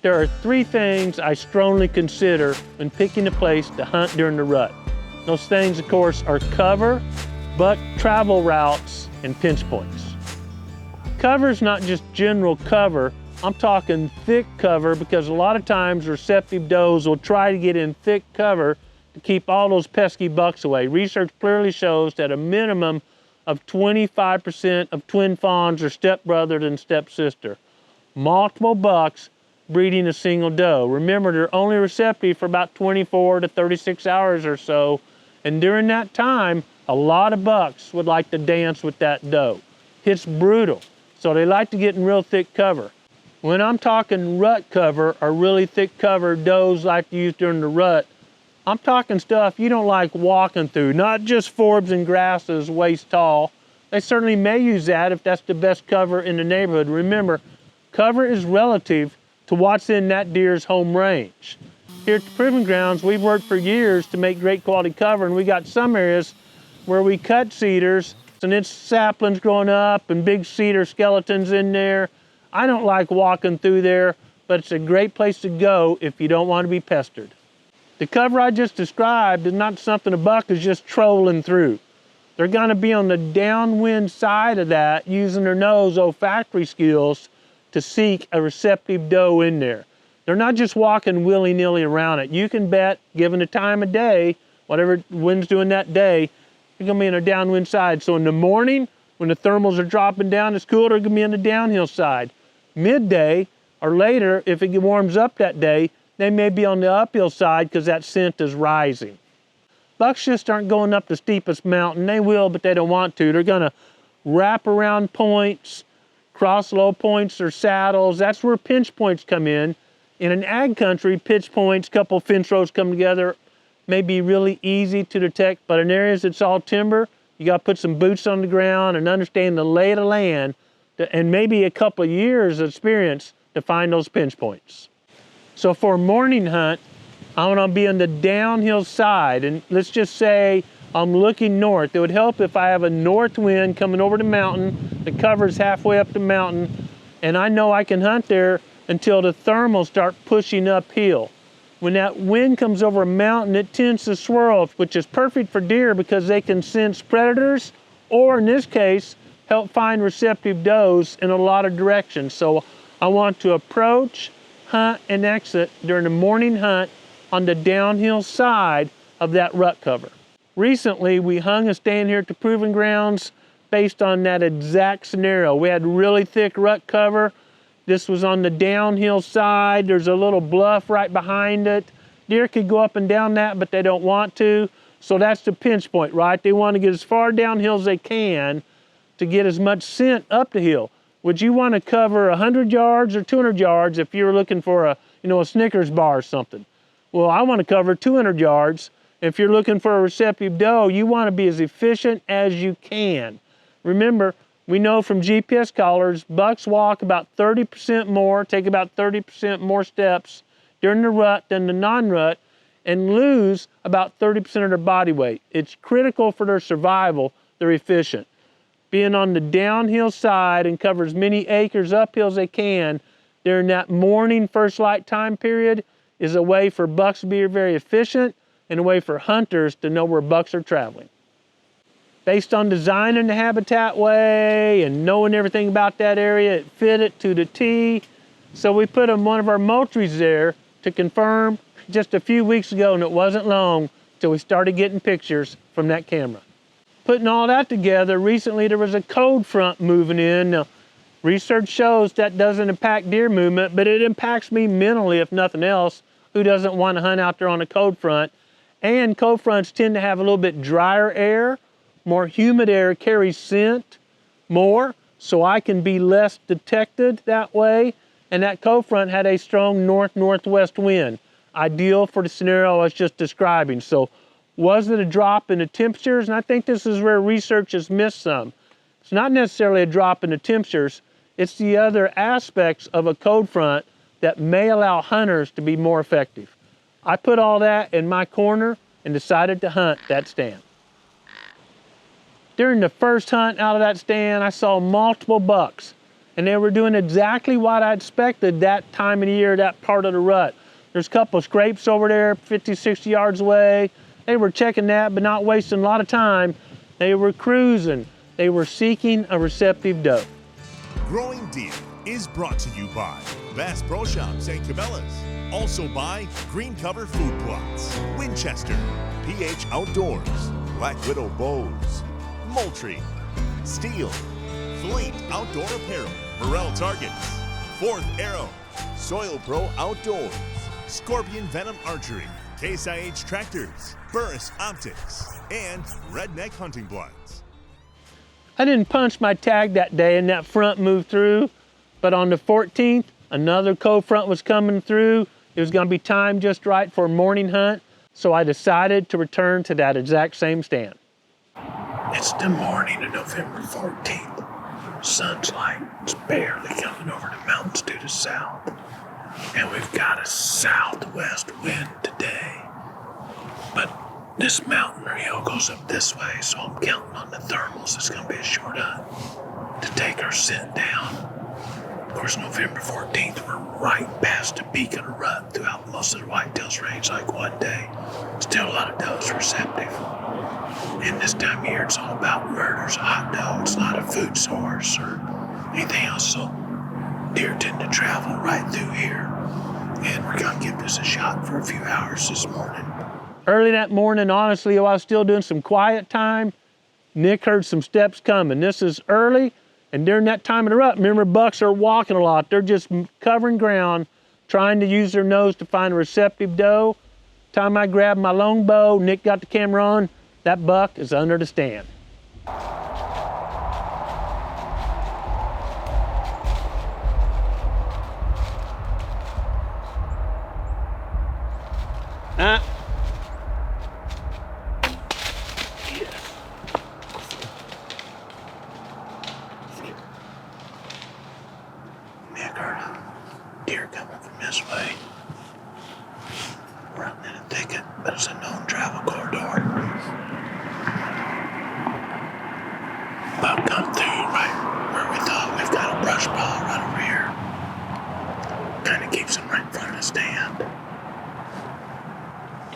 There are 3 things I strongly consider when picking a place to hunt during the rut. Those things, of course, are cover, buck travel routes, and pinch points. Cover is not just general cover. I'm talking thick cover, because a lot of times receptive does will try to get in thick cover to keep all those pesky bucks away. Research clearly shows that a minimum of 25% of twin fawns are stepbrother and stepsister. Multiple bucks breeding a single doe. Remember, they're only receptive for about 24 to 36 hours or so, and during that time, a lot of bucks would like to dance with that doe. It's brutal, so they like to get in real thick cover. When I'm talking rut cover, or really thick cover does like to use during the rut, I'm talking stuff you don't like walking through, not just forbs and grasses waist tall. They certainly may use that if that's the best cover in the neighborhood. Remember, cover is relative to what's in that deer's home range. Here at the Proving Grounds, we've worked for years to make great quality cover, and we got some areas where we cut cedars and it's saplings growing up and big cedar skeletons in there. I don't like walking through there, but it's a great place to go if you don't want to be pestered. The cover I just described is not something a buck is just trolling through. They're gonna be on the downwind side of that, using their nose olfactory skills to seek a receptive doe in there. They're not just walking willy-nilly around it. You can bet, given the time of day, whatever the wind's doing that day, they're gonna be on the downwind side. So in the morning, when the thermals are dropping down, it's cool, they're gonna be on the downhill side. Midday or later, if it warms up that day, they may be on the uphill side because that scent is rising. Bucks just aren't going up the steepest mountain. They will, but they don't want to. They're gonna wrap around points, cross low points or saddles. That's where pinch points come in. In an ag country, pinch points, couple fence rows come together, may be really easy to detect, but in areas that's all timber, you gotta put some boots on the ground and understand the lay of the land, and maybe a couple of years of experience to find those pinch points. So for a morning hunt, I'm gonna be on the downhill side, and let's just say I'm looking north. It would help if I have a north wind coming over the mountain, the cover's halfway up the mountain, and I know I can hunt there until the thermals start pushing uphill. When that wind comes over a mountain, it tends to swirl, which is perfect for deer because they can sense predators, or in this case, help find receptive does in a lot of directions. So I want to approach, hunt, and exit during the morning hunt on the downhill side of that rut cover. Recently, we hung a stand here at the Proving Grounds based on that exact scenario. We had really thick rut cover. This was on the downhill side. There's a little bluff right behind it. Deer could go up and down that, but they don't want to. So that's the pinch point, right? They want to get as far downhill as they can to get as much scent up the hill. Would you want to cover 100 yards or 200 yards if you're looking for a Snickers bar or something? Well, I want to cover 200 yards. If you're looking for a receptive doe, you want to be as efficient as you can. Remember, we know from GPS collars, bucks walk about 30% more, take about 30% more steps during the rut than the non-rut, and lose about 30% of their body weight. It's critical for their survival. They're efficient. Being on the downhill side and cover as many acres uphill as they can during that morning first light time period is a way for bucks to be very efficient and a way for hunters to know where bucks are traveling. Based on designing the habitat way and knowing everything about that area, it fit it to the T. So we put one of our Moultries there to confirm just a few weeks ago, and it wasn't long till we started getting pictures from that camera. Putting all that together, recently there was a cold front moving in. Now, research shows that doesn't impact deer movement, but it impacts me mentally, if nothing else. Who doesn't want to hunt out there on a cold front? And cold fronts tend to have a little bit drier air, more humid air carries scent more, so I can be less detected that way. And that cold front had a strong north-northwest wind, ideal for the scenario I was just describing. So was it a drop in the temperatures? And I think this is where research has missed some. It's not necessarily a drop in the temperatures, it's the other aspects of a cold front that may allow hunters to be more effective. I put all that in my corner and decided to hunt that stand. During the first hunt out of that stand, I saw multiple bucks. and they were doing exactly what I expected that time of the year, that part of the rut. There's a couple of scrapes over there, 50, 60 yards away. They were checking that, but not wasting a lot of time. They were cruising. They were seeking a receptive doe. Growing Deer is brought to you by Bass Pro Shops and Cabela's. Also by Green Cover Food Plots, Winchester, PH Outdoors, Black Widow Bows, Moultrie, Steel, Fleet Outdoor Apparel, Morel Targets, Fourth Arrow, Soil Pro Outdoors, Scorpion Venom Archery, Case IH Tractors, Burris Optics, and Redneck Hunting Bloods. I didn't punch my tag that day and that front moved through, but on the 14th, another cold front was coming through. It was gonna be timed just right for a morning hunt, so I decided to return to that exact same stand. It's the morning of November 14th. Sun's light is barely coming over the mountains to the south. And we've got a southwest wind today. But this mountain or hill goes up this way, so I'm counting on the thermals. It's gonna be a short hunt to take our scent down. Of course, November 14th, we're right past the peak of the rut throughout most of the whitetails range, like one day. Still a lot of does receptive. And this time of year, it's all about murders, a hot doe. It's not a food source or anything else, so deer tend to travel right through here. And we're gonna give this a shot for a few hours this morning. Early that morning, honestly, while I was still doing some quiet time, Nick heard some steps coming. This is early, and during that time of the rut, remember, bucks are walking a lot. They're just covering ground, trying to use their nose to find a receptive doe. Time I grabbed my longbow, Nick got the camera on, that buck is under the stand. Nick heard a deer coming from this way. We're out in a thicket, but it's a known travel corridor. Buck come through right where we thought. We've got a brush pile right over here. Kind of keeps him right in front of the stand.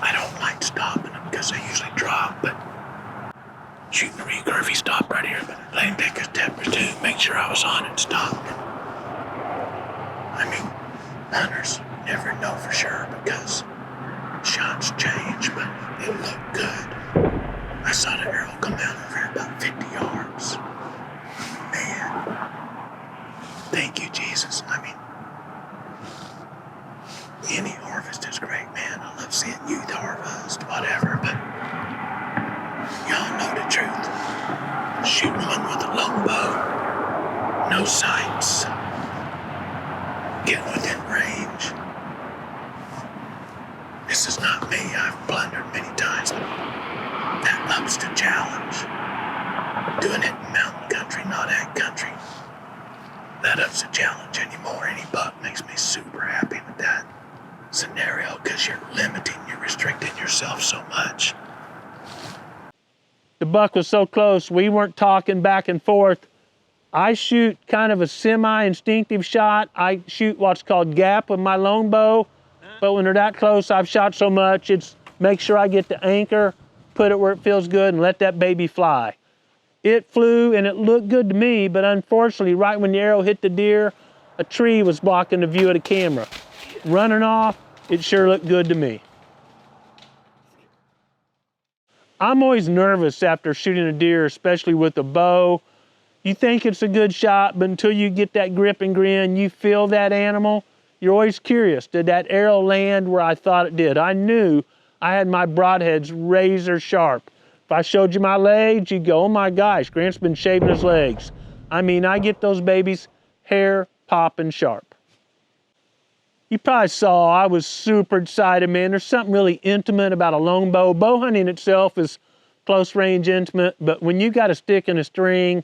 I don't like stopping him because they usually drop, but shooting a recurve, he stopped right here, but let him take a step or two, make sure I was on it, stop. I mean, hunters never know for sure because shots change, but it looked good. I saw the arrow come down over here about 50 yards. Man, thank you, Jesus. I mean, any harvest is great, man. I love seeing youth harvest, whatever, but y'all know the truth. Shooting one with a longbow, no sights, getting within range. This is not me. I've blundered many times, but that ups the challenge. Doing it in mountain country, not ag country. That ups the challenge anymore. Any buck makes me super happy with that scenario because you're restricting yourself so much. The buck was so close, we weren't talking back and forth. I shoot kind of a semi-instinctive shot. I shoot what's called gap with my longbow, but when they're that close, I've shot so much, it's make sure I get the anchor, put it where it feels good, and let that baby fly. It flew and it looked good to me, but unfortunately, right when the arrow hit the deer, a tree was blocking the view of the camera. Running off, it sure looked good to me. I'm always nervous after shooting a deer, especially with a bow. You think it's a good shot, but until you get that grip and grin, you feel that animal, you're always curious, did that arrow land where I thought it did? I knew I had my broadheads razor sharp. If I showed you my legs, you'd go, oh my gosh, Grant's been shaving his legs. I mean, I get those babies hair popping sharp. You probably saw I was super excited, man. There's something really intimate about a longbow. Bow hunting itself is close range intimate, but when you got a stick and a string,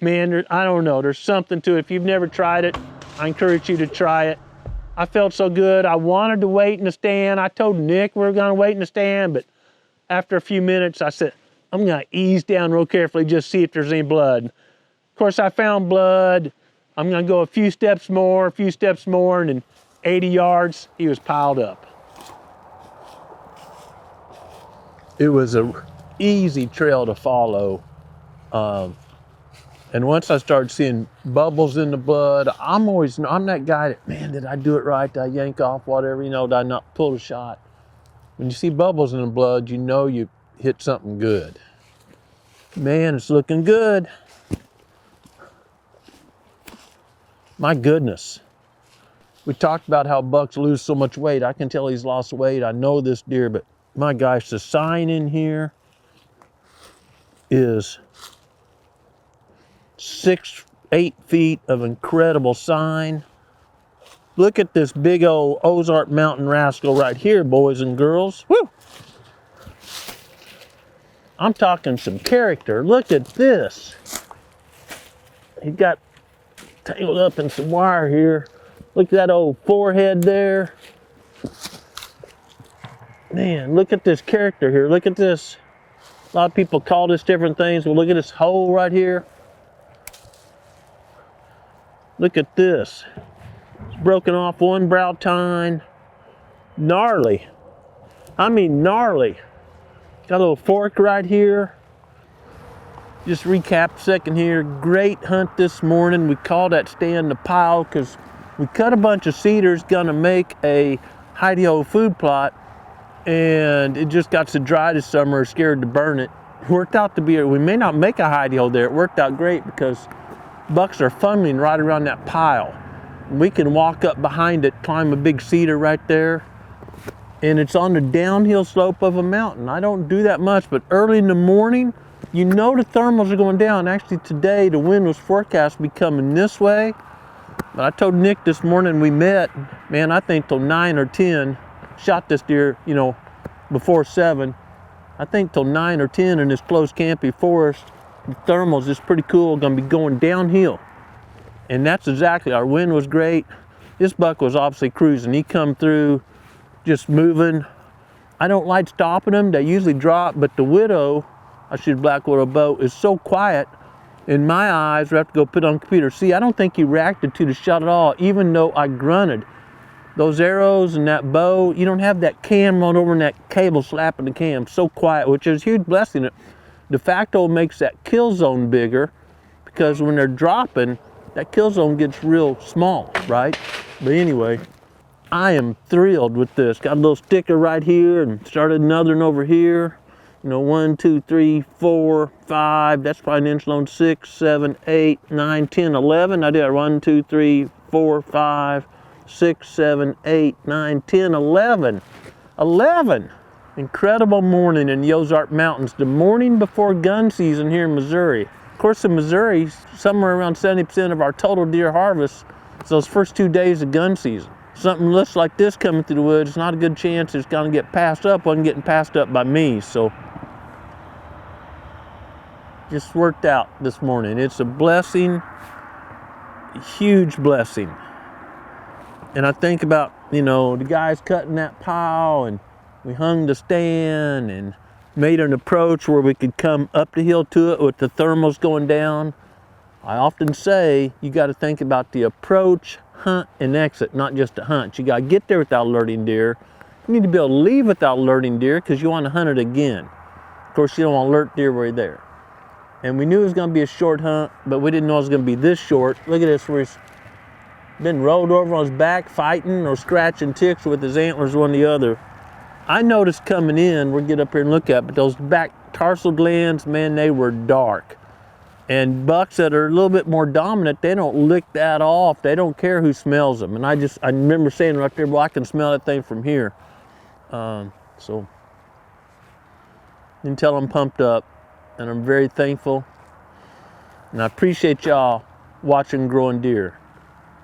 man, I don't know, there's something to it. If you've never tried it, I encourage you to try it. I felt so good. I wanted to wait in the stand. I told Nick we were gonna wait in the stand, but after a few minutes, I said, I'm gonna ease down real carefully, just see if there's any blood. Of course, I found blood. I'm gonna go a few steps more, and in 80 yards, he was piled up. It was a easy trail to follow. And once I started seeing bubbles in the blood, I'm that guy that, man, did I do it right? Did I yank off whatever, you know, did I not pull the shot? When you see bubbles in the blood, you know you hit something good. Man, it's looking good. My goodness. We talked about how bucks lose so much weight. I can tell he's lost weight. I know this deer, but my gosh, the sign in here is 8 feet of incredible sign. Look at this big old Ozark Mountain rascal right here, boys and girls. Woo! I'm talking some character. Look at this. He got tangled up in some wire here. Look at that old forehead there. Man, look at this character here. Look at this. A lot of people call this different things. Well, look at this hole right here. Look at this. It's broken off one brow tine. Gnarly. I mean gnarly. Got a little fork right here. Just recap a second here. Great hunt this morning. We called that stand the pile because we cut a bunch of cedars, gonna make a hidey-ho food plot, and it just got so dry this summer, scared to burn it. It worked out to be, we may not make a hidey-ho there. It worked out great because bucks are funneling right around that pile. We can walk up behind it, climb a big cedar right there, and it's on the downhill slope of a mountain. I don't do that much, but early in the morning, you know the thermals are going down. Actually today, the wind was forecast to be coming this way, but I told Nick this morning we met, man, I think till 9 or 10, shot this deer, you know, before 7. I think till 9 or 10 in this close campy forest, the thermals is pretty cool, gonna be going downhill. And that's exactly, our wind was great. This buck was obviously cruising. He come through, just moving. I don't like stopping them. They usually drop, but the widow, I shoot black widow bow, is so quiet in my eyes. We have to go put it on the computer. See, I don't think he reacted to the shot at all, even though I grunted. Those arrows and that bow, you don't have that cam run over and that cable slapping the cam. So quiet, which is a huge blessing. It de facto makes that kill zone bigger because when they're dropping, that kill zone gets real small, right? But anyway, I am thrilled with this. Got a little sticker right here and started another one over here. You know, 1, 2, 3, 4, 5. That's probably an inch long. 6, 7, 8, 9, 10, 11. I did 1, 2, 3, 4, 5, 6, 7, 8, 9, 10, 11. 11. Incredible morning in the Ozark Mountains. The morning before gun season here in Missouri. Of course, in Missouri, somewhere around 70% of our total deer harvest is those first 2 days of gun season. Something looks like this coming through the woods, not a good chance it's gonna get passed up. Wasn't getting passed up by me, so just worked out this morning. It's a blessing, a huge blessing. And I think about, you know, the guys cutting that pile, and we hung the stand and made an approach where we could come up the hill to it with the thermals going down. I often say you got to think about the approach, hunt, and exit, not just a hunt. You got to get there without alerting deer. You need to be able to leave without alerting deer because you want to hunt it again. Of course, you don't want to alert deer where you're there. And we knew it was going to be a short hunt, but we didn't know it was going to be this short. Look at this, where he's been rolled over on his back fighting or scratching ticks with his antlers one or the other. I noticed coming in, we'll get up here and look at, but those back tarsal glands, man, they were dark. And bucks that are a little bit more dominant, they don't lick that off. They don't care who smells them. And I remember saying right there, well, I can smell that thing from here. So, until I'm pumped up, and I'm very thankful. And I appreciate y'all watching Growing Deer.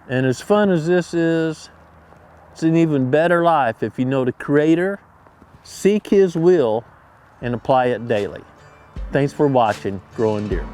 And as fun as this is, it's an even better life if you know the Creator, seek His will, and apply it daily. Thanks for watching Growing Deer.